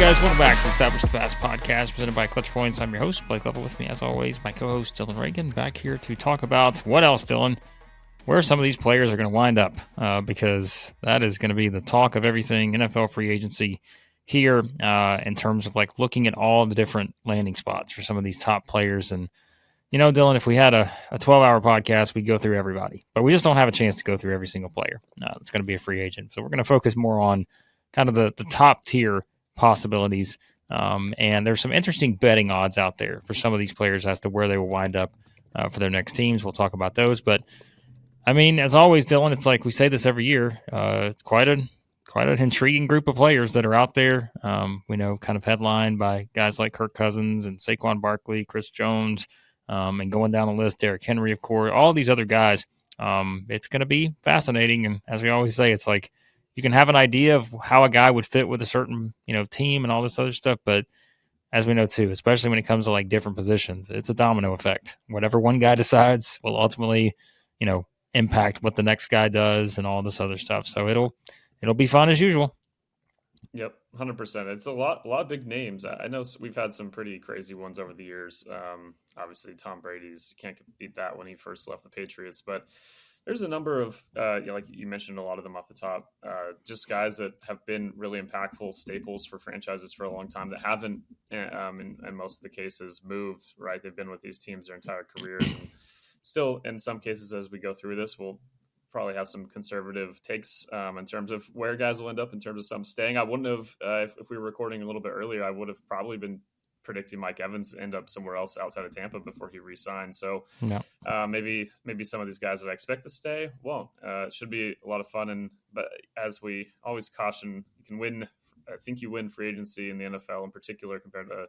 guys, welcome back to Establish the Pass podcast presented by Clutch Points. I'm your host, Blake Lovell. With me, as always, my co-host, Dillon Reagan, back here to talk about what else, Dillon? Where some of these players are going to wind up, because that is going to be the talk of everything NFL free agency here in terms of like looking at all the different landing spots for some of these top players. And, you know, Dillon, if we had a 12-hour podcast, we'd go through everybody. But we just don't have a chance to go through every single player that's going to be a free agent. So we're going to focus more on kind of the top tier possibilities. And there's some interesting betting odds out there for some of these players as to where they will wind up for their next teams. We'll talk about those. But, I mean, as always, Dillon, it's like we say this every year. It's quite an intriguing group of players that are out there. We know kind of headlined by guys like Kirk Cousins and Saquon Barkley, Chris Jones, and going down the list, Derrick Henry, of course, all these other guys. It's going to be fascinating. And as we always say, it's like you can have an idea of how a guy would fit with a certain, team and all this other stuff. But as we know, too, especially when it comes to like different positions, it's a domino effect. Whatever one guy decides will ultimately, impact what the next guy does and all this other stuff. So it'll be fun as usual. Yep, 100%. It's a lot of big names. I know we've had some pretty crazy ones over the years. Obviously, Tom Brady's can't beat that when he first left the Patriots. But there's a number of, like you mentioned, a lot of them off the top, just guys that have been really impactful staples for franchises for a long time that haven't, in most of the cases, moved, right? They've been with these teams their entire careers. And still, in some cases, as we go through this, we'll probably have some conservative takes in terms of where guys will end up in terms of some staying. I wouldn't have, if we were recording a little bit earlier, I would have probably been predicting Mike Evans to end up somewhere else outside of Tampa before he re-signed. So No. maybe some of these guys that I expect to stay won't. It should be a lot of fun. But as we always caution, you can win. I think you win free agency in the NFL in particular compared to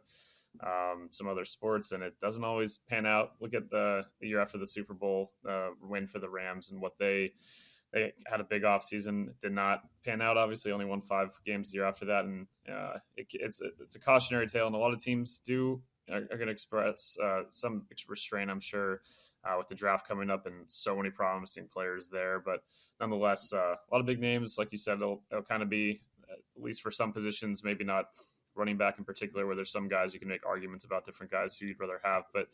some other sports, and it doesn't always pan out. Look at the year after the Super Bowl win for the Rams and what they had a big offseason. It did not pan out. Obviously, only won 5 games the year after that, and it's a cautionary tale. And a lot of teams are going to express some restraint, I'm sure, with the draft coming up and so many promising players there. But nonetheless, a lot of big names, like you said, it'll kind of be, at least for some positions, maybe not running back in particular, where there's some guys you can make arguments about different guys who you'd rather have. But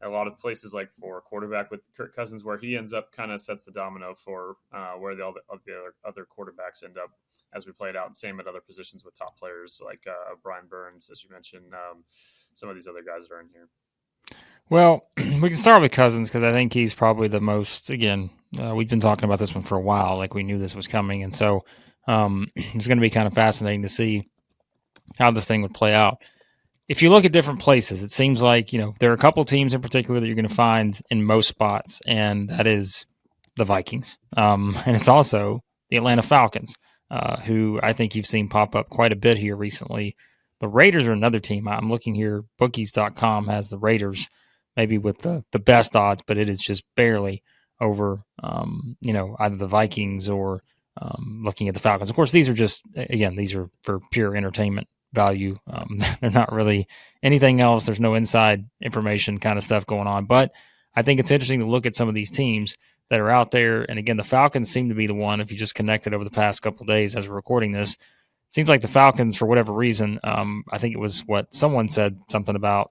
a lot of places, like for quarterback with Kirk Cousins, where he ends up, kind of sets the domino for where the other quarterbacks end up as we play it out. Same at other positions with top players like Brian Burns, as you mentioned, some of these other guys that are in here. Well, we can start with Cousins because I think he's probably the most, again, we've been talking about this one for a while. Like we knew this was coming. And so it's going to be kind of fascinating to see how this thing would play out. If you look at different places, it seems like, there are a couple teams in particular that you're going to find in most spots, and that is the Vikings. And it's also the Atlanta Falcons, who I think you've seen pop up quite a bit here recently. The Raiders are another team. I'm looking here. Bookies.com has the Raiders maybe with the best odds, but it is just barely over, either the Vikings or looking at the Falcons. Of course, these are for pure entertainment value. They're not really anything else. There's no inside information kind of stuff going on. But I think it's interesting to look at some of these teams that are out there. And again, the Falcons seem to be the one, if you just connected over the past couple of days as we're recording this, it seems like the Falcons, for whatever reason, I think it was what someone said something about,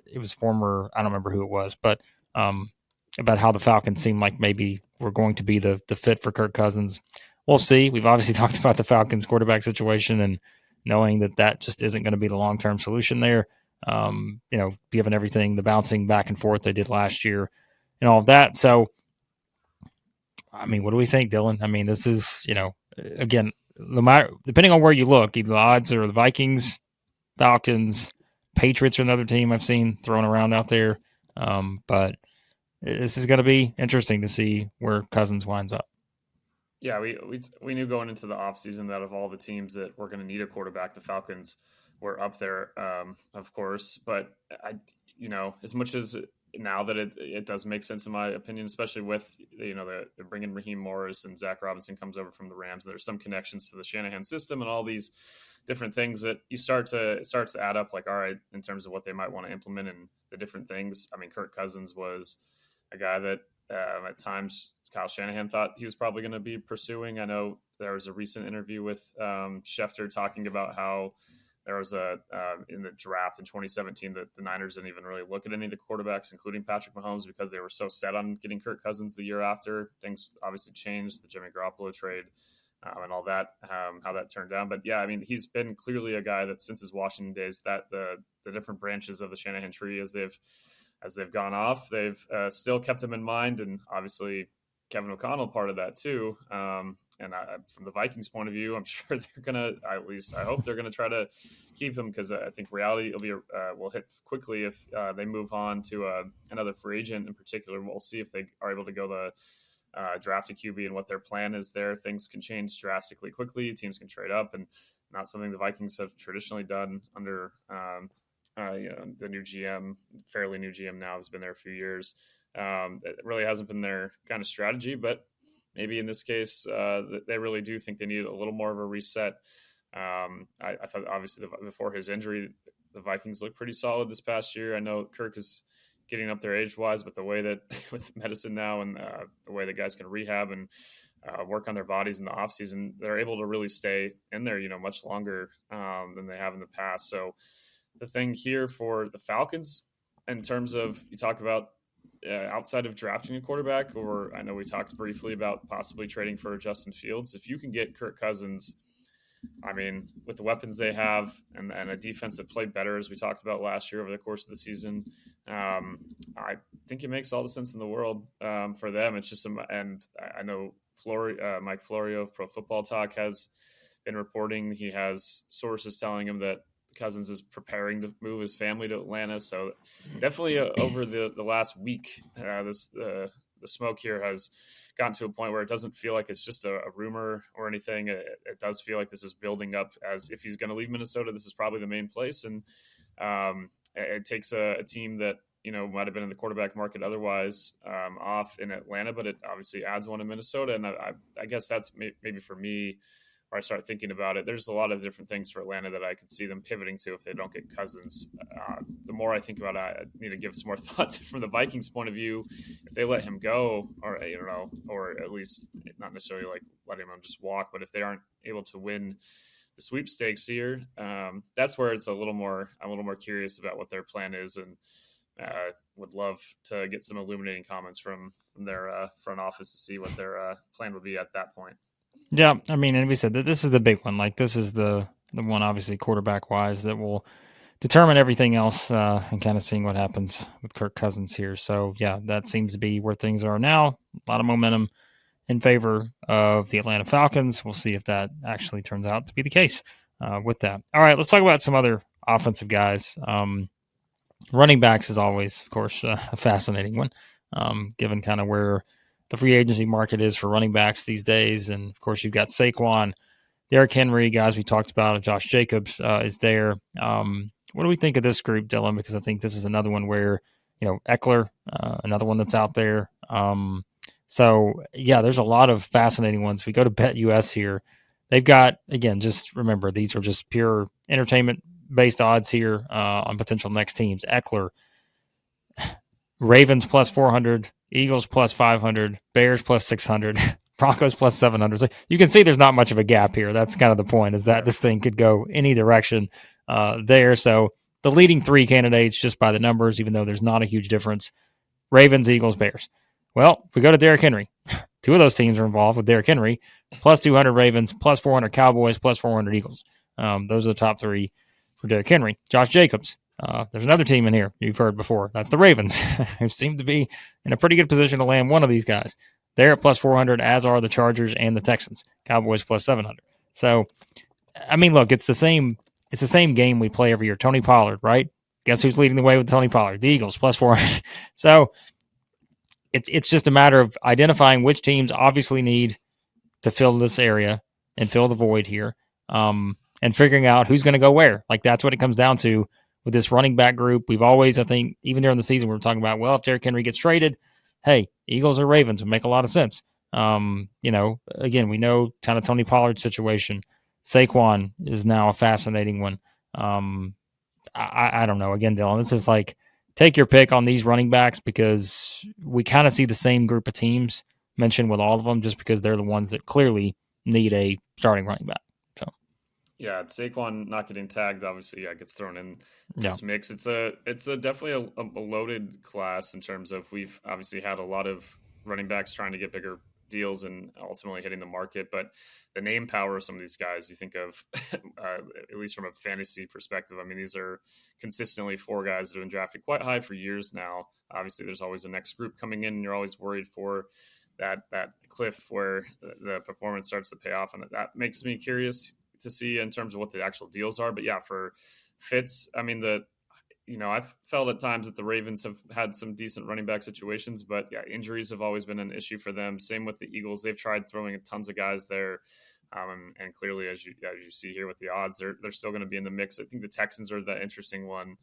it was former, I don't remember who it was, but about how the Falcons seem like maybe we're going to be the fit for Kirk Cousins. We'll see. We've obviously talked about the Falcons quarterback situation and knowing that just isn't going to be the long-term solution there. Given everything, the bouncing back and forth they did last year and all of that. So, I mean, what do we think, Dillon? I mean, this is, again, depending on where you look, either the odds are the Vikings, Falcons, Patriots are another team I've seen thrown around out there. But this is going to be interesting to see where Cousins winds up. Yeah, we knew going into the offseason that of all the teams that were going to need a quarterback, the Falcons were up there, of course. But as much as now that it does make sense in my opinion, especially with they're bringing Raheem Morris and Zach Robinson comes over from the Rams. There's some connections to the Shanahan system and all these different things that you start to add up. Like, all right, in terms of what they might want to implement and the different things. I mean, Kirk Cousins was a guy that at times Kyle Shanahan thought he was probably going to be pursuing. I know there was a recent interview with Schefter talking about how there was a in the draft in 2017 that the Niners didn't even really look at any of the quarterbacks, including Patrick Mahomes, because they were so set on getting Kirk Cousins the year after. Things obviously changed, the Jimmy Garoppolo trade and all that, how that turned down. But yeah, I mean, he's been clearly a guy that since his Washington days, that the different branches of the Shanahan tree as they've gone off, they've still kept him in mind, and obviously Kevin O'Connell part of that too. And from the Vikings point of view, I'm sure they're gonna, at least I hope they're gonna try to keep him, because I think reality will hit quickly if they move on to another free agent in particular. We'll see if they are able to go the draft a QB and what their plan is there. Things can change drastically quickly. Teams can trade up, and not something the Vikings have traditionally done under the new GM, fairly new GM now, has been there a few years. It really hasn't been their kind of strategy, but maybe in this case, they really do think they need a little more of a reset. I thought obviously before his injury, the Vikings looked pretty solid this past year. I know Kirk is getting up there age-wise, but the way that with medicine now and the way that guys can rehab and work on their bodies in the offseason, they're able to really stay in there, much longer than they have in the past. So the thing here for the Falcons, in terms of, you talk about outside of drafting a quarterback, or I know we talked briefly about possibly trading for Justin Fields, if you can get Kirk Cousins, I mean, with the weapons they have and a defense that played better, as we talked about last year over the course of the season, I think it makes all the sense in the world for them. It's just and I know Mike Florio of Pro Football Talk has been reporting, he has sources telling him that Cousins is preparing to move his family to Atlanta. So definitely over the last week, the smoke here has gotten to a point where it doesn't feel like it's just a rumor or anything. It does feel like this is building up, as if he's going to leave Minnesota, this is probably the main place. And it takes a team that, might have been in the quarterback market otherwise off in Atlanta, but it obviously adds one in Minnesota. And I guess that's maybe for me, where I start thinking about it. There's a lot of different things for Atlanta that I could see them pivoting to if they don't get Cousins. The more I think about it, I need to give some more thoughts from the Vikings' point of view. If they let him go, or or at least not necessarily like letting him just walk, but if they aren't able to win the sweepstakes here, that's where I'm a little more curious about what their plan is, and would love to get some illuminating comments from their front office to see what their plan would be at that point. Yeah, I mean, and we said that this is the big one. Like, this is the one, obviously, quarterback-wise, that will determine everything else, and kind of seeing what happens with Kirk Cousins here. So, yeah, that seems to be where things are now. A lot of momentum in favor of the Atlanta Falcons. We'll see if that actually turns out to be the case with that. All right, let's talk about some other offensive guys. Running backs is always, of course, a fascinating one, given kind of where the free agency market is for running backs these days. And, of course, you've got Saquon, Derrick Henry, guys we talked about, Josh Jacobs is there. What do we think of this group, Dylan? Because I think this is another one where, Eckler, another one that's out there. So, yeah, there's a lot of fascinating ones. We go to BetUS here. They've got, again, just remember, these are just pure entertainment-based odds here on potential next teams. Eckler, Ravens plus 400, Eagles plus 500, Bears plus 600, Broncos plus 700. So you can see there's not much of a gap here. That's kind of the point, is that this thing could go any direction there. So the leading three candidates, just by the numbers, even though there's not a huge difference, Ravens, Eagles, Bears. Well, if we go to Derrick Henry, two of those teams are involved with Derrick Henry, plus 200 Ravens, plus 400 Cowboys, plus 400 Eagles. Those are the top three for Derrick Henry. Josh Jacobs. There's another team in here you've heard before. That's the Ravens, who seem to be in a pretty good position to land one of these guys. They're at plus 400, as are the Chargers and the Texans. Cowboys plus 700. So, I mean, look, it's the same game we play every year. Tony Pollard, right? Guess who's leading the way with Tony Pollard? The Eagles, plus 400. So, it's just a matter of identifying which teams obviously need to fill this area and fill the void here, and figuring out who's going to go where. Like, that's what it comes down to with this running back group. We've always, I think, even during the season, we were talking about, well, if Derrick Henry gets traded, hey, Eagles or Ravens would make a lot of sense. Again, we know kind of Tony Pollard's situation. Saquon is now a fascinating one. I don't know. Again, Dylan, this is like, take your pick on these running backs, because we kind of see the same group of teams mentioned with all of them, just because they're the ones that clearly need a starting running back. So, Yeah, Saquon not getting tagged obviously gets thrown in Yeah. this mix. It's a definitely a loaded class in terms of we've obviously had a lot of running backs trying to get bigger deals and ultimately hitting the market, but the name power of some of these guys, you think of at least from a fantasy perspective. I mean, these are consistently four guys that have been drafted quite high for years now. Obviously, there's always a next group coming in, and you're always worried for that cliff where the performance starts to pay off, and that makes me curious to see in terms of what the actual deals are. But yeah, for Fitz, I mean I've felt at times that the Ravens have had some decent running back situations, but yeah, injuries have always been an issue for them. Same with the Eagles; they've tried throwing tons of guys there, and clearly, as you see here with the odds, they're still going to be in the mix. I think the Texans are the interesting one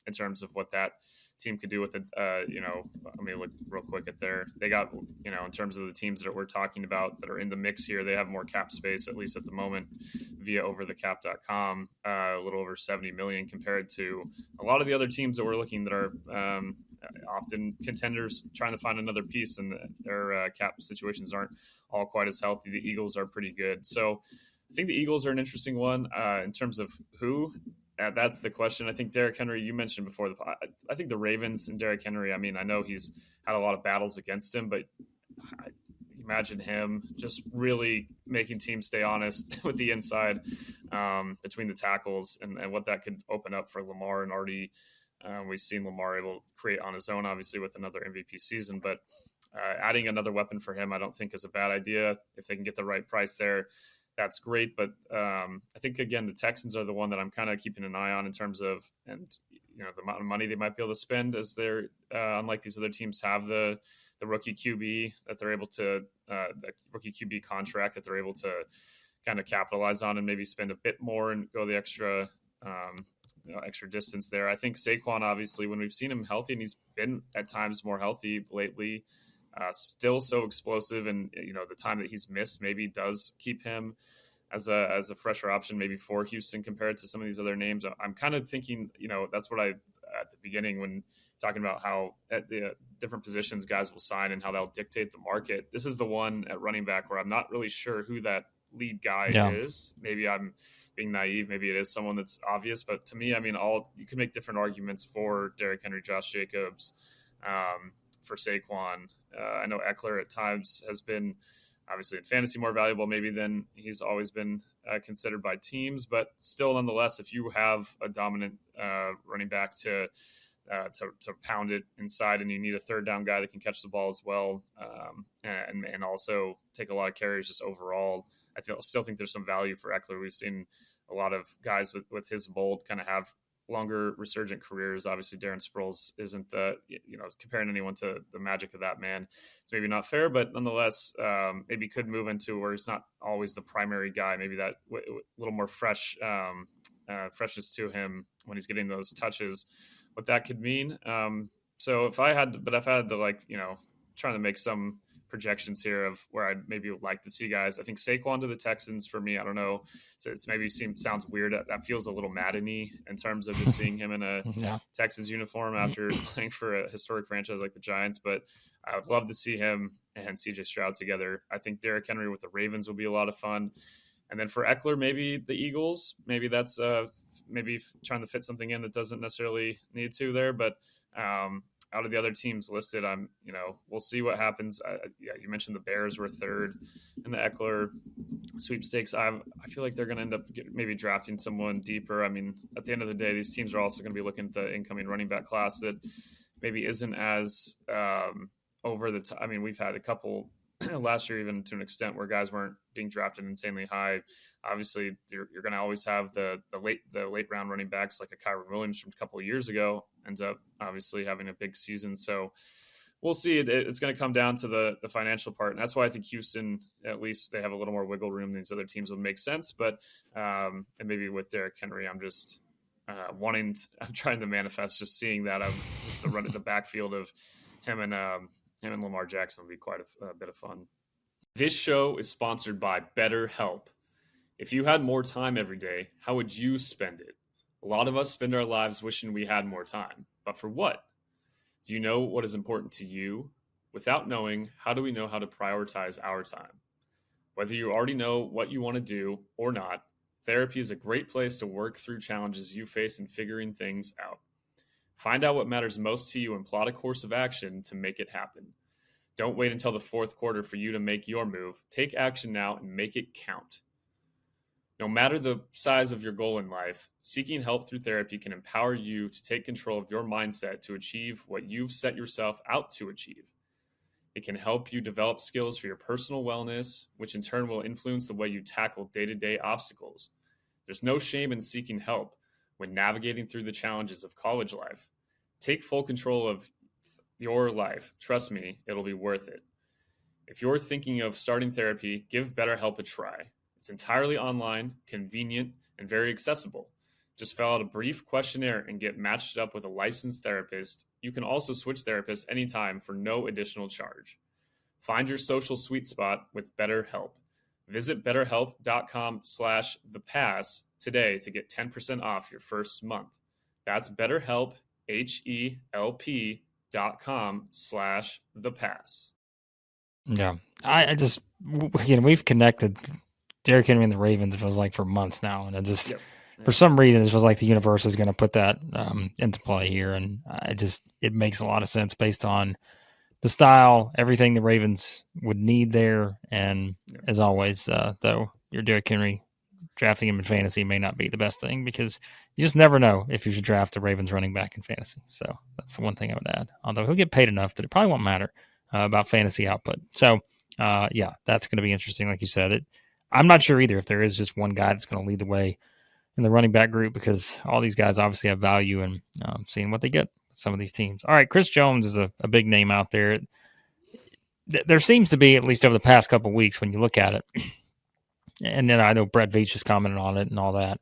in terms of what that team could do with it. Let me look real quick at they got, in terms of the teams that we're talking about that are in the mix here, they have more cap space, at least at the moment, via overthecap.com, a little over 70 million compared to a lot of the other teams that we're looking that are often contenders trying to find another piece, and their cap situations aren't all quite as healthy. The Eagles are pretty good. So I think the Eagles are an interesting one in terms of who. That's the question. I think Derrick Henry, you mentioned before, I think the Ravens and Derrick Henry, I mean, I know he's had a lot of battles against him, but I imagine him just really making teams stay honest with the inside between the tackles and what that could open up for Lamar. And already we've seen Lamar able to create on his own, obviously, with another MVP season. But adding another weapon for him, I don't think is a bad idea if they can get the right price there. That's great, but I think again the Texans are the one that I'm kind of keeping an eye on in terms of, and the amount of money they might be able to spend, as they're unlike these other teams have the rookie QB that they're able to the rookie QB contract that they're able to kind of capitalize on and maybe spend a bit more and go the extra extra distance there. I think Saquon, obviously, when we've seen him healthy, and he's been at times more healthy lately. Still so explosive, and the time that he's missed maybe does keep him as a fresher option maybe for Houston compared to some of these other names. I'm kind of thinking, that's what I at the beginning when talking about how at the different positions guys will sign and how they'll dictate the market. This is the one at running back where I'm not really sure who that lead guy is. Maybe I'm being naive. Maybe it is someone that's obvious, but to me, I mean, you can make different arguments for Derrick Henry, Josh Jacobs, for Saquon. I know Eckler at times has been obviously in fantasy more valuable maybe than he's always been considered by teams, but still nonetheless, if you have a dominant running back to pound it inside and you need a third down guy that can catch the ball as well and also take a lot of carries just overall, I still think there's some value for Eckler. We've seen a lot of guys with his mold kind of have longer resurgent careers. Obviously Darren Sproles isn't comparing anyone to the magic of that man. It's maybe not fair, but nonetheless, maybe could move into where he's not always the primary guy. Maybe that little more freshness to him when he's getting those touches, what that could mean. So if I had to trying to make some projections here of where I'd maybe like to see guys. I think Saquon to the Texans for me, I don't know. So it's maybe sounds weird. That feels a little Madden-y in terms of just seeing him in a Texans uniform after playing for a historic franchise like the Giants. But I would love to see him and CJ Stroud together. I think Derrick Henry with the Ravens will be a lot of fun. And then for Eckler, maybe the Eagles. Maybe that's maybe trying to fit something in that doesn't necessarily need to there. But out of the other teams listed, we'll see what happens. You mentioned the Bears were third in the Eckler sweepstakes. I feel like they're going to end up maybe drafting someone deeper. I mean, at the end of the day, these teams are also going to be looking at the incoming running back class that maybe isn't as over the top. I mean, we've had a couple last year, even to an extent, where guys weren't being drafted insanely high. Obviously, you're going to always have the late round running backs like a Kyron Williams from a couple of years ago ends up obviously having a big season. So we'll see. It's going to come down to the financial part, and that's why I think Houston, at least, they have a little more wiggle room than these other teams would make sense. But and maybe with Derrick Henry, I'm just I'm trying to manifest just seeing that of just the run at the backfield of him and Lamar Jackson would be quite a bit of fun. This show is sponsored by BetterHelp. If you had more time every day, how would you spend it? A lot of us spend our lives wishing we had more time. But for what? Do you know what is important to you? Without knowing, how do we know how to prioritize our time? Whether you already know what you want to do or not, Therapy is a great place to work through challenges you face in figuring things out. Find out what matters most to you and plot a course of action to make it happen. Don't wait until the fourth quarter for you to make your move. Take action now and make it count. No matter the size of your goal in life, seeking help through therapy can empower you to take control of your mindset to achieve what you've set yourself out to achieve. It can help you develop skills for your personal wellness, which in turn will influence the way you tackle day-to-day obstacles. There's no shame in seeking help when navigating through the challenges of college life. Take full control of your life. Trust me, it'll be worth it. If you're thinking of starting therapy, give BetterHelp a try. It's entirely online, convenient, and very accessible. Just fill out a brief questionnaire and get matched up with a licensed therapist. You can also switch therapists anytime for no additional charge. Find your social sweet spot with BetterHelp. Visit betterhelp.com/thepass today to get 10% off your first month. That's BetterHelp, HELP.com/thepass. Yeah. I just, again, we've connected Derrick Henry and the Ravens, it feels like, for months now. And it just, for some reason, it feels like the universe is going to put that into play here. And it makes a lot of sense based on the style, everything the Ravens would need there. And as always, though, your Derrick Henry, drafting him in fantasy may not be the best thing because you just never know if you should draft the Ravens running back in fantasy. So that's the one thing I would add. Although he'll get paid enough that it probably won't matter about fantasy output. So, that's going to be interesting. Like you said, I'm not sure either if there is just one guy that's going to lead the way in the running back group because all these guys obviously have value in seeing what they get with some of these teams. All right, Chris Jones is a big name out there. There seems to be, at least over the past couple of weeks, when you look at it, and then I know Brett Veach has commented on it and all that.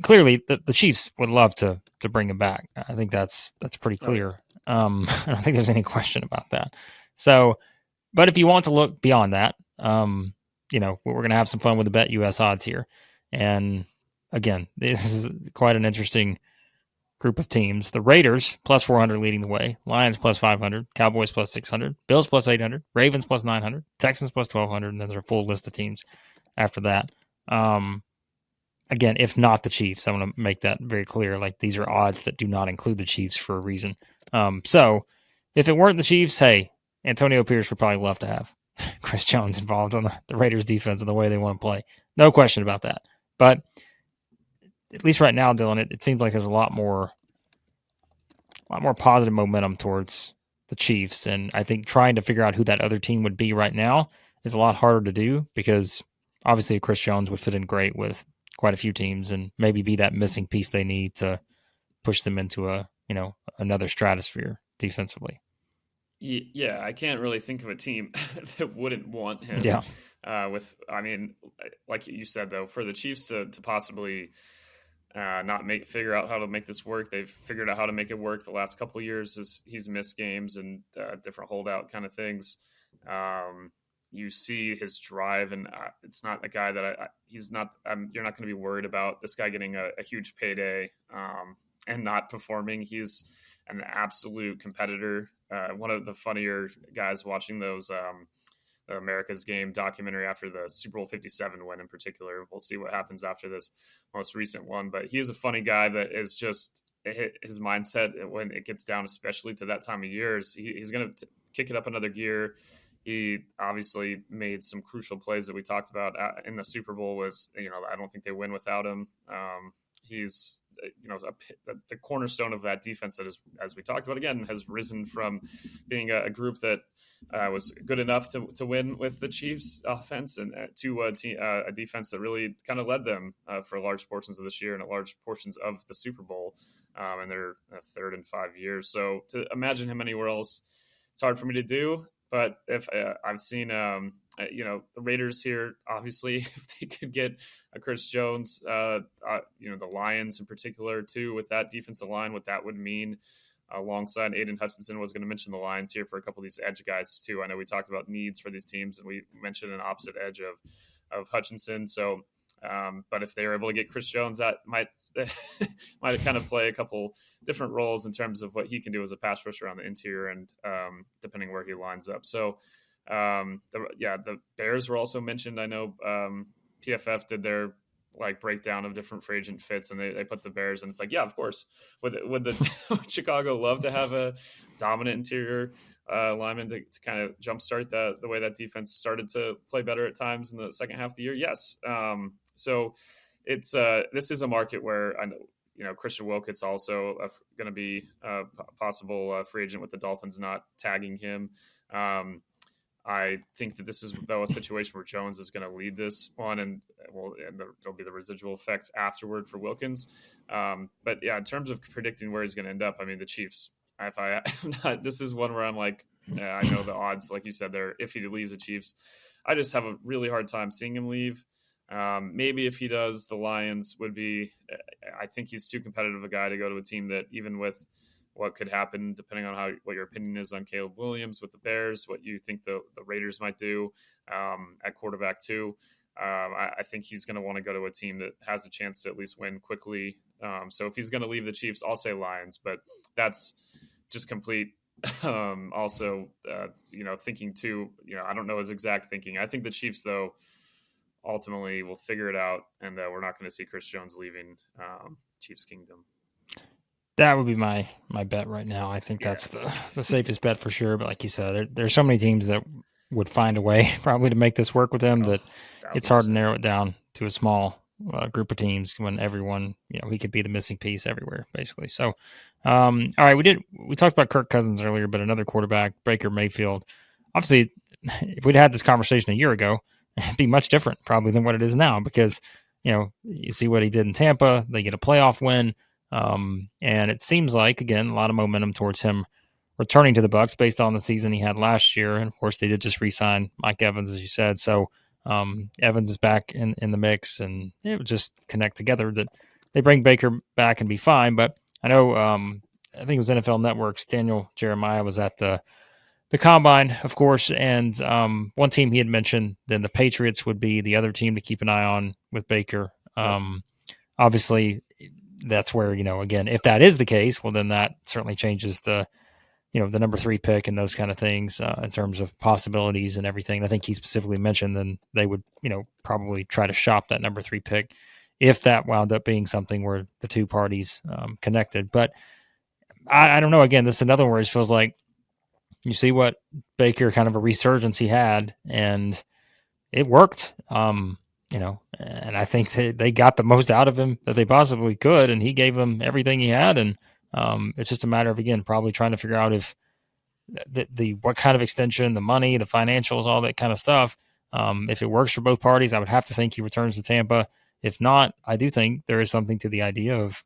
Clearly, the Chiefs would love to bring him back. I think that's pretty clear. I don't think there's any question about that. So, but if you want to look beyond that, we're going to have some fun with the Bet US odds here. And again, this is quite an interesting group of teams. The Raiders plus 400 leading the way, Lions plus 500, Cowboys plus 600, Bills plus 800, Ravens plus 900, Texans plus 1200, and then there's a full list of teams after that. Again, if not the Chiefs, I want to make that very clear. Like, these are odds that do not include the Chiefs for a reason. So if it weren't the Chiefs, hey, Antonio Pierce would probably love to have Chris Jones involved on the Raiders defense and the way they want to play. No question about that. But at least right now, Dylan, it seems like there's a lot more positive momentum towards the Chiefs. And I think trying to figure out who that other team would be right now is a lot harder to do because obviously Chris Jones would fit in great with quite a few teams and maybe be that missing piece they need to push them into another stratosphere defensively. Yeah, I can't really think of a team that wouldn't want him. Yeah. Like you said, though, for the Chiefs to possibly figure out how to make this work, they've figured out how to make it work the last couple of years. He's missed games and different holdout kind of things. You see his drive, and it's not a guy that he's not. You're not going to be worried about this guy getting a huge payday and not performing. He's an absolute competitor. One of the funnier guys watching those the America's Game documentary after the Super Bowl 57 win in particular. We'll see what happens after this most recent one, but he is a funny guy that is just his mindset when it gets down, especially to that time of year, is he's going to kick it up another gear. He obviously made some crucial plays that we talked about in the Super Bowl. I don't think they win without him. He's the cornerstone of that defense that is, as we talked about again, has risen from being a group that was good enough to win with the Chiefs offense and to a defense that really kind of led them for large portions of this year and at large portions of the Super Bowl in their third in 5 years. So to imagine him anywhere else, it's hard for me to do. But if I've seen, the Raiders here, obviously, if they could get a Chris Jones, the Lions in particular, too, with that defensive line, what that would mean alongside Aiden Hutchinson. Was going to mention the Lions here for a couple of these edge guys, too. I know we talked about needs for these teams, and we mentioned an opposite edge of Hutchinson. So, but if they were able to get Chris Jones, that might kind of play a couple different roles in terms of what he can do as a pass rusher on the interior and depending where he lines up. So, the Bears were also mentioned. I know PFF did their like breakdown of different free agent fits, and they put the Bears, and it's like, yeah, of course, would the would Chicago love to have a dominant interior lineman to kind of jumpstart the way that defense started to play better at times in the second half of the year? Yes. So it's this is a market where I know, Christian Wilkins also going to be a possible free agent with the Dolphins not tagging him. I think that this is, though, a situation where Jones is going to lead this one, and there'll be the residual effect afterward for Wilkins. But yeah, in terms of predicting where he's going to end up, I mean, the Chiefs. This is one where I'm like, I know the odds, like you said, there. If he leaves the Chiefs, I just have a really hard time seeing him leave. Maybe if he does, the Lions would be. I think he's too competitive a guy to go to a team that, even with what could happen, depending on what your opinion is on Caleb Williams with the Bears, what you think the Raiders might do at quarterback too. I think he's going to want to go to a team that has a chance to at least win quickly. So if he's going to leave the Chiefs, I'll say Lions, but that's just complete. Also, thinking too, I don't know his exact thinking. I think the Chiefs, though, ultimately will figure it out, and we're not going to see Chris Jones leaving Chiefs Kingdom. That would be my bet right now. I think that's the safest bet for sure. But like you said, there's so many teams that would find a way probably to make this work with him that it's hard to narrow it down to a small group of teams when everyone, he could be the missing piece everywhere, basically. So, all right, we talked about Kirk Cousins earlier, but another quarterback, Baker Mayfield. Obviously, if we'd had this conversation a year ago, it'd be much different probably than what it is now because, you see what he did in Tampa. They get a playoff win. And it seems like, again, a lot of momentum towards him returning to the Bucs based on the season he had last year. And of course, they did just re-sign Mike Evans, as you said. So Evans is back in the mix, and it would just connect together that they bring Baker back and be fine. But I know, I think it was NFL Network's Daniel Jeremiah was at the Combine, of course, and one team he had mentioned, then the Patriots would be the other team to keep an eye on with Baker. Obviously, that's where, again, if that is the case, well, then that certainly changes the number 3 pick and those kind of things in terms of possibilities and everything. I think he specifically mentioned then they would, probably try to shop that number 3 pick if that wound up being something where the two parties connected. But I don't know. Again, this is another one where it feels like you see what Baker, kind of a resurgence he had, and it worked. And I think they got the most out of him that they possibly could, and he gave them everything he had. And it's just a matter of, again, probably trying to figure out if what kind of extension, the money, the financials, all that kind of stuff. If it works for both parties, I would have to think he returns to Tampa. If not, I do think there is something to the idea of,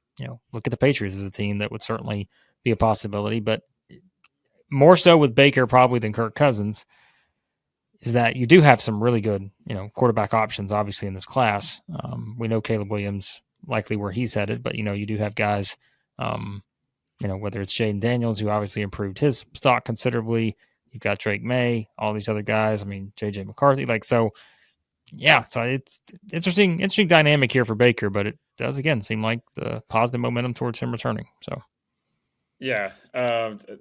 look at the Patriots as a team that would certainly be a possibility, but more so with Baker probably than Kirk Cousins, is that you do have some really good, quarterback options, obviously, in this class. We know Caleb Williams likely where he's headed, but, you do have guys, whether it's Jaden Daniels, who obviously improved his stock considerably. You've got Drake May, all these other guys. I mean, J.J. McCarthy. So it's interesting dynamic here for Baker, but it does, again, seem like the positive momentum towards him returning. So. Yeah,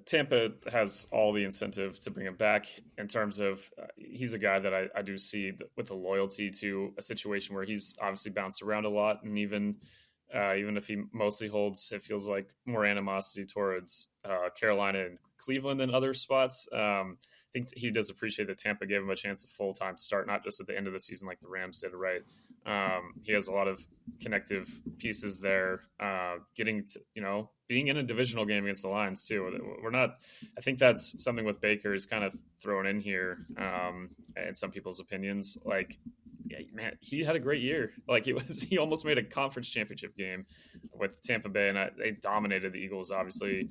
Tampa has all the incentive to bring him back in terms of he's a guy that I do see with the loyalty to a situation where he's obviously bounced around a lot, and even if he mostly holds, it feels like more animosity towards Carolina and Cleveland than other spots. I think he does appreciate that Tampa gave him a chance to full-time start, not just at the end of the season like the Rams did, right? He has a lot of connective pieces there, getting to, being in a divisional game against the Lions too. I think that's something with Baker is kind of thrown in here in some people's opinions. Like, yeah, man, he had a great year. Like he almost made a conference championship game with Tampa Bay, and they dominated the Eagles. Obviously,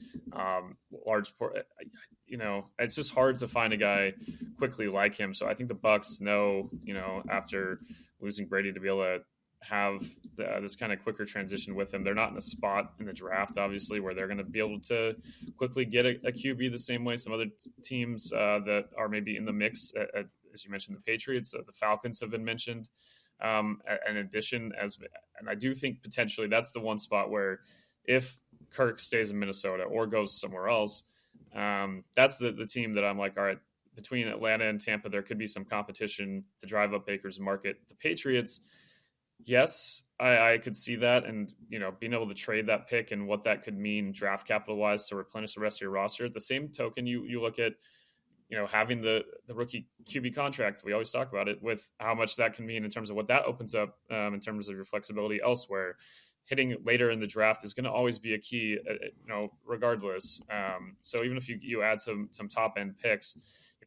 it's just hard to find a guy quickly like him. So I think the Bucs know, after losing Brady, to be able to have this kind of quicker transition with him. They're not in a spot in the draft, obviously, where they're going to be able to quickly get a QB the same way some other teams that are maybe in the mix. As you mentioned, the Patriots, the Falcons have been mentioned. In addition, and I do think potentially that's the one spot where if Kirk stays in Minnesota or goes somewhere else, that's the team that I'm like, all right, between Atlanta and Tampa, there could be some competition to drive up Baker's market. The Patriots, yes, I could see that, and being able to trade that pick and what that could mean draft capital wise to replenish the rest of your roster. At the same token, you look at having the rookie QB contract. We always talk about it with how much that can mean in terms of what that opens up in terms of your flexibility elsewhere. Hitting later in the draft is going to always be a key, regardless. So even if you add some top end picks,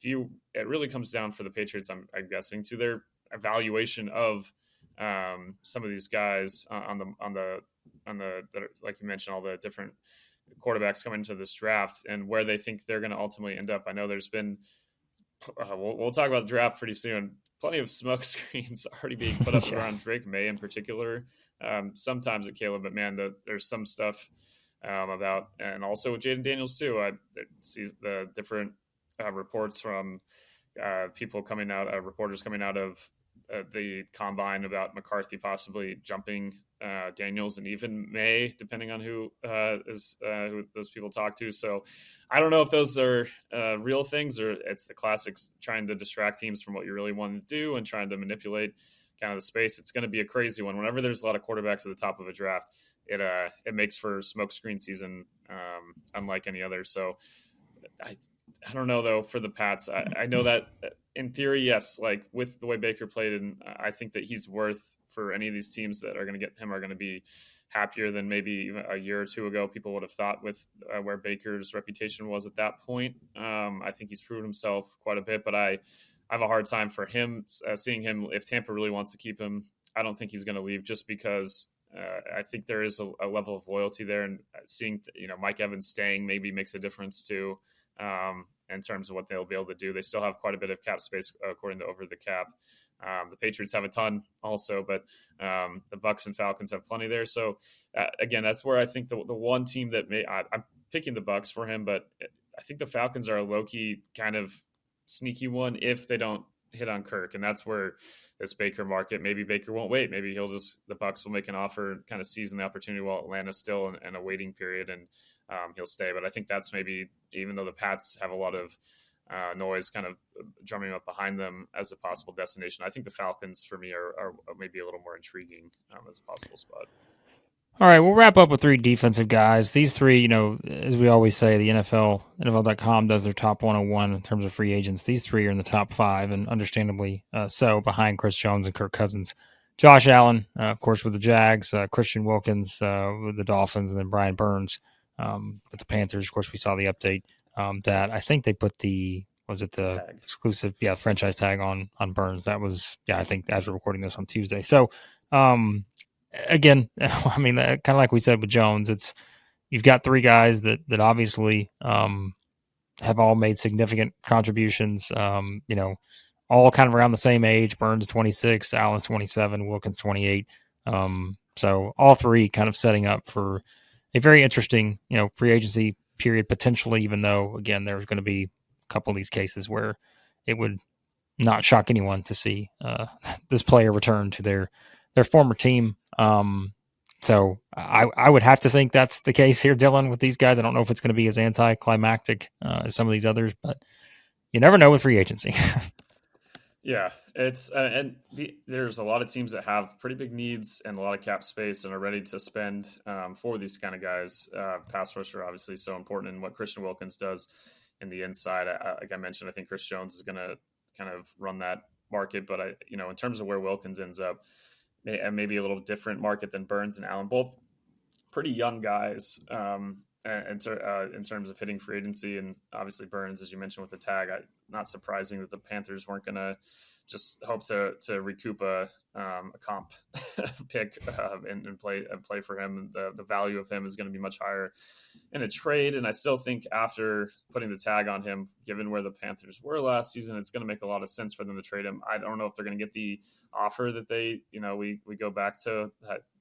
it really comes down for the Patriots, I'm guessing, to their evaluation of some of these guys on the like you mentioned, all the different quarterbacks coming into this draft and where they think they're going to ultimately end up. I know there's been we'll talk about the draft pretty soon. Plenty of smoke screens already being put up Yes. around Drake May in particular. Sometimes at Caleb, but man, there's some stuff about, and also with Jaden Daniels too. I see the different reports from people coming out, reporters coming out of the combine about McCarthy possibly jumping Daniels and even May, depending on who those people talk to. So I don't know if those are real things or it's the classics trying to distract teams from what you really want to do and trying to manipulate kind of the space. It's going to be a crazy one. Whenever there's a lot of quarterbacks at the top of a draft, it makes for smokescreen season unlike any other. So I don't know though for the Pats. I know that in theory, yes, like with the way Baker played, and I think that he's worth for any of these teams that are going to get him are going to be happier than maybe a year or two ago people would have thought with where Baker's reputation was at that point. I think he's proven himself quite a bit, but I have a hard time for him seeing him if Tampa really wants to keep him. I don't think he's going to leave just because I think there is a level of loyalty there, and seeing Mike Evans staying maybe makes a difference too. In terms of what they'll be able to do. They still have quite a bit of cap space according to Over the Cap. The Patriots have a ton also, but the Bucks and Falcons have plenty there. So again, that's where I think the one team that I'm picking the Bucks for him, but I think the Falcons are a low-key kind of sneaky one if they don't hit on Kirk. And that's where this Baker market, maybe Baker won't wait. Maybe the Bucks will make an offer, kind of seizing the opportunity while Atlanta's still in a waiting period, and he'll stay. But I think that's maybe, even though the Pats have a lot of noise kind of drumming up behind them as a possible destination, I think the Falcons for me are maybe a little more intriguing as a possible spot. All right, we'll wrap up with three defensive guys. These three, as we always say, the NFL.com does their top 101 in terms of free agents. These three are in the top five, and understandably so, behind Chris Jones and Kirk Cousins. Josh Allen, of course, with the Jags, Christian Wilkins with the Dolphins, and then Brian Burns with the Panthers. Of course, we saw the update that I think they put the tag. Exclusive, franchise tag on Burns. That was, I think as we're recording this on Tuesday. So, again, I mean, kind of like we said with Jones, you've got three guys that obviously have all made significant contributions. All kind of around the same age. Burns 26, Allen's 27, Wilkins 28. So all three kind of setting up for a very interesting, free agency period potentially. Even though again, there's going to be a couple of these cases where it would not shock anyone to see this player return to their former team. So I would have to think that's the case here, Dylan, with these guys. I don't know if it's going to be as anticlimactic as some of these others, but you never know with free agency. Yeah, it's there's a lot of teams that have pretty big needs and a lot of cap space and are ready to spend for these kind of guys. Pass rusher obviously so important in what Christian Wilkins does in the inside. Like I mentioned, I think Chris Jones is going to kind of run that market, but in terms of where Wilkins ends up, maybe a little different market than Burns and Allen, both pretty young guys in terms of hitting free agency. And obviously Burns, as you mentioned, with the tag, not surprising that the Panthers weren't going to just hope to recoup a comp pick and play for him. The value of him is going to be much higher in a trade. And I still think after putting the tag on him, given where the Panthers were last season, it's going to make a lot of sense for them to trade him. I don't know if they're going to get the offer that they, we go back to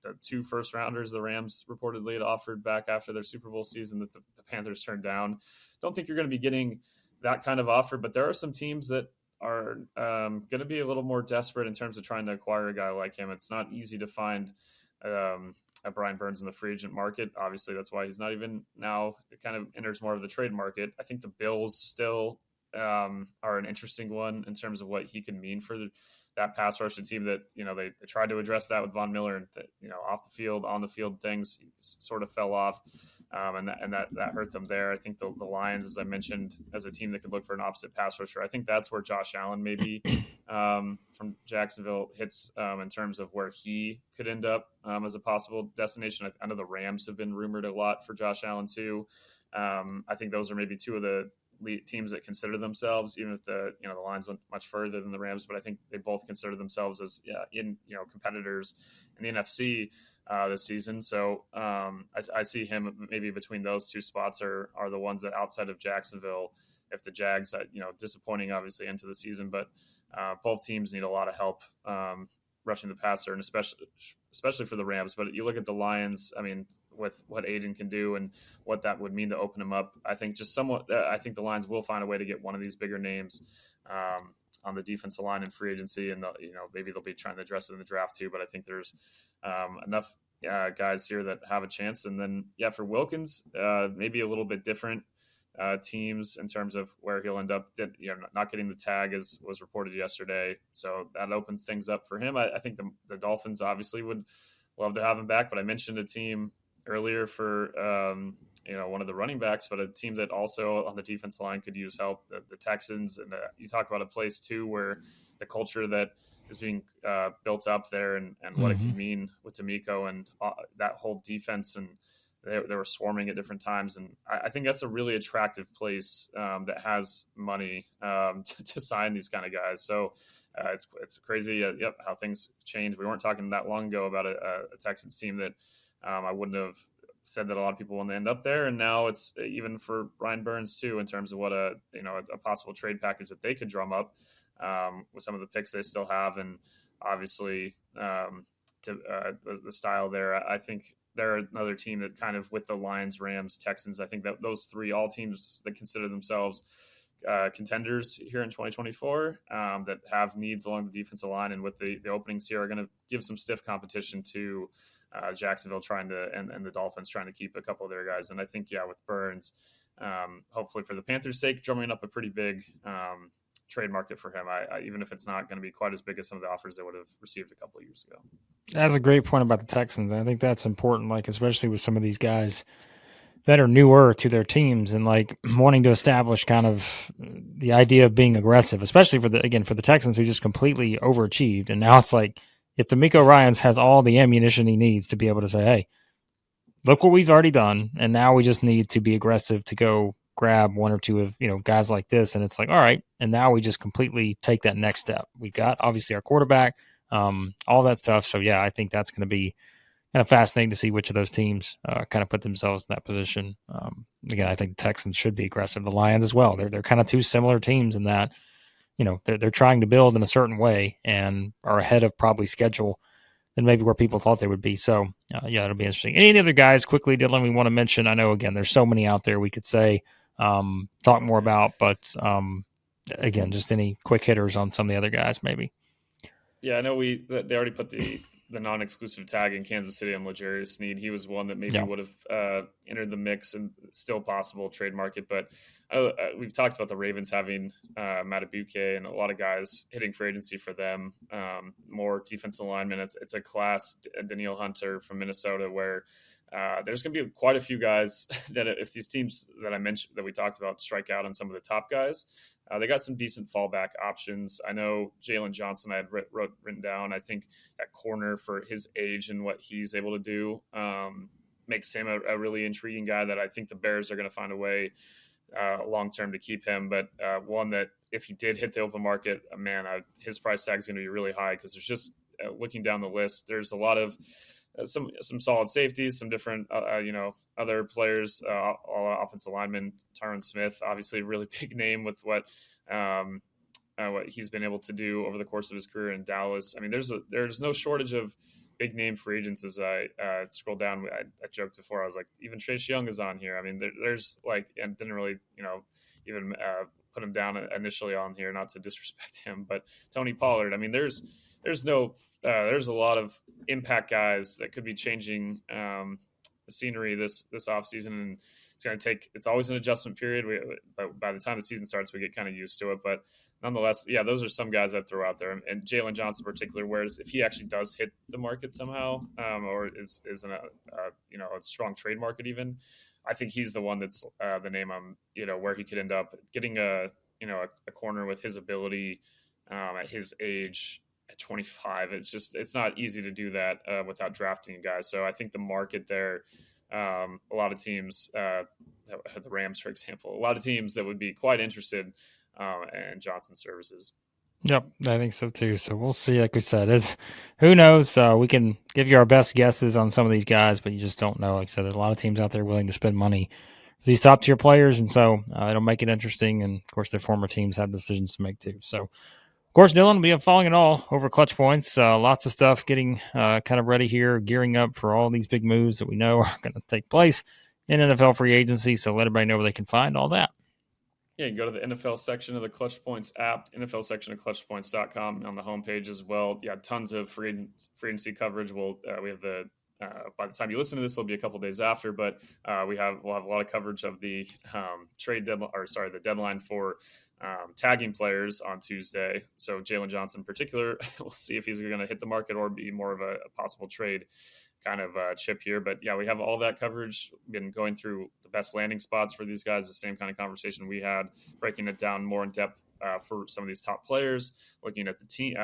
the 2 first rounders the Rams reportedly had offered back after their Super Bowl season that the Panthers turned down. Don't think you're going to be getting that kind of offer, but there are some teams that are going to be a little more desperate in terms of trying to acquire a guy like him. It's not easy to find a Brian Burns in the free agent market. Obviously, that's why he's not even now. It kind of enters more of the trade market. I think the Bills still are an interesting one in terms of what he could mean for that pass rush team that, they tried to address that with Von Miller and, off the field, on the field things sort of fell off. And that hurt them there. I think the Lions, as I mentioned, as a team that could look for an opposite pass rusher, I think that's where Josh Allen maybe from Jacksonville hits in terms of where he could end up as a possible destination. I know the Rams have been rumored a lot for Josh Allen too. I think those are maybe two of the teams that consider themselves, even if the Lions went much further than the Rams, but I think they both consider themselves as competitors in the NFC this season. So I see him maybe between those two spots are the ones that outside of Jacksonville, if the Jags, disappointing obviously into the season, but both teams need a lot of help rushing the passer, and especially for the Rams. But you look at the Lions, I mean, with what Aiden can do and what that would mean to open him up, I think I think the Lions will find a way to get one of these bigger names on the defensive line in free agency, and maybe they'll be trying to address it in the draft too. But I think there's enough guys here that have a chance. And then for Wilkins, maybe a little bit different teams in terms of where he'll end up. Not getting the tag as was reported yesterday, so that opens things up for him. I think the Dolphins obviously would love to have him back, but I mentioned a team earlier for one of the running backs, but a team that also on the defense line could use help, the Texans. And you talk about a place too where the culture that is being built up there and what it could mean with D'Amico and that whole defense, and they were swarming at different times. And I think that's a really attractive place that has money to sign these kind of guys. So it's crazy how things change. We weren't talking that long ago about a Texans team that I wouldn't have said that a lot of people want to end up there. And now it's even for Brian Burns too, in terms of what a possible trade package that they could drum up with some of the picks they still have. And obviously the style there, I think they're another team that kind of with the Lions, Rams, Texans, I think that those three, all teams that consider themselves contenders here in 2024 that have needs along the defensive line. And with the openings here are going to give some stiff competition to Jacksonville and the Dolphins trying to keep a couple of their guys. And I think, with Burns, hopefully for the Panthers' sake, drumming up a pretty big trade market for him, even if it's not going to be quite as big as some of the offers they would have received a couple of years ago. That's a great point about the Texans. I think that's important, especially with some of these guys that are newer to their teams and wanting to establish kind of the idea of being aggressive, especially for the Texans who just completely overachieved. And now it's if D'Amico Ryans has all the ammunition he needs to be able to say, hey, look what we've already done, and now we just need to be aggressive to go grab one or two of guys like this. And it's all right, and now we just completely take that next step. We've got obviously our quarterback, all that stuff. So I think that's going to be kind of fascinating to see which of those teams kind of put themselves in that position. Again, I think the Texans should be aggressive. The Lions as well. They're kind of two similar teams in that they're trying to build in a certain way and are ahead of probably schedule than maybe where people thought they would be. So it'll be interesting. Any other guys quickly, Dylan, we want to mention? I know again there's so many out there we could say talk more about, but again, just any quick hitters on some of the other guys maybe. Yeah, I know they already put the non-exclusive tag in Kansas City on L'Jarius Sneed. He was one that maybe would have entered the mix and still possible trade market. But we've talked about the Ravens having Matabuke and a lot of guys hitting free agency for them. More defensive linemen. It's a class, Daniil Hunter from Minnesota, where there's going to be quite a few guys that if these teams that I mentioned that we talked about strike out on some of the top guys, they got some decent fallback options. I know Jalen Johnson I had written down. I think at corner for his age and what he's able to do makes him a really intriguing guy that I think the Bears are going to find a way long-term to keep him. But one that if he did hit the open market, his price tag is going to be really high because there's just looking down the list, there's a lot of some solid safeties, some different, other players, all offensive linemen. Tyron Smith, obviously a really big name with what he's been able to do over the course of his career in Dallas. I mean, there's no shortage of big name free agents. As I scroll down, I joked before, I was like, even Chase Young is on here. I mean, there's and didn't really, even put him down initially on here, not to disrespect him, but Tony Pollard. I mean, there's a lot of impact guys that could be changing the scenery this offseason. And it's always an adjustment period. But by the time the season starts, we get kind of used to it. But nonetheless, yeah, those are some guys I throw out there, and Jalen Johnson in particular. Whereas if he actually does hit the market somehow, or is in a a strong trade market even, I think he's the one that's the name I'm where he could end up getting a corner with his ability at his age at 25. It's not easy to do that without drafting guys. So I think the market there. A lot of teams, the Rams, for example, a lot of teams that would be quite interested in Johnson's services. Yep, I think so too. So we'll see. Like we said, who knows? We can give you our best guesses on some of these guys, but you just don't know. Like I said, there's a lot of teams out there willing to spend money for these top tier players, and so it'll make it interesting. And of course, their former teams have decisions to make too. So, of course, Dylan, we have following it all over Clutch Points. Lots of stuff getting kind of ready here, gearing up for all these big moves that we know are going to take place in NFL free agency. So let everybody know where they can find all that. Yeah, you can go to the NFL section of the Clutch Points app, NFL section of ClutchPoints.com on the homepage as well. Yeah, tons of free agency coverage. We have by the time you listen to this, it'll be a couple days after, but we'll have a lot of coverage of the the deadline for tagging players on Tuesday. So Jalen Johnson in particular, we'll see if he's going to hit the market or be more of a possible trade kind of chip here. But yeah, we have all that coverage. Been going through the best landing spots for these guys, the same kind of conversation we had, breaking it down more in depth for some of these top players, looking at the team,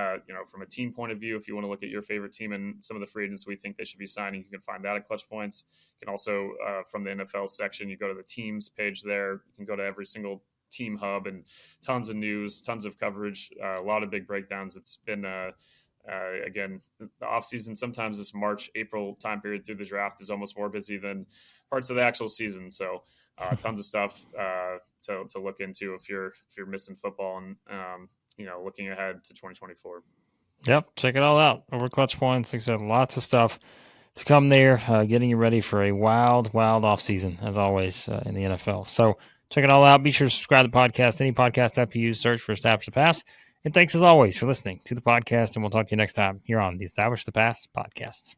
from a team point of view. If you want to look at your favorite team and some of the free agents we think they should be signing, you can find that at Clutch Points. You can also, from the NFL section, you go to the teams page there. You can go to every single team hub and tons of news, tons of coverage, a lot of big breakdowns. It's been again, the offseason, sometimes this March, April time period through the draft is almost more busy than parts of the actual season. So tons of stuff to look into if you're missing football and, looking ahead to 2024. Yep. Check it all out over Clutch Points. Like I said, lots of stuff to come there, getting you ready for a wild offseason, as always, in the NFL. So check it all out. Be sure to subscribe to the podcast. Any podcast app you use, search for Establish the Pass. And thanks as always for listening to the podcast, and we'll talk to you next time here on the Establish the Pass podcast.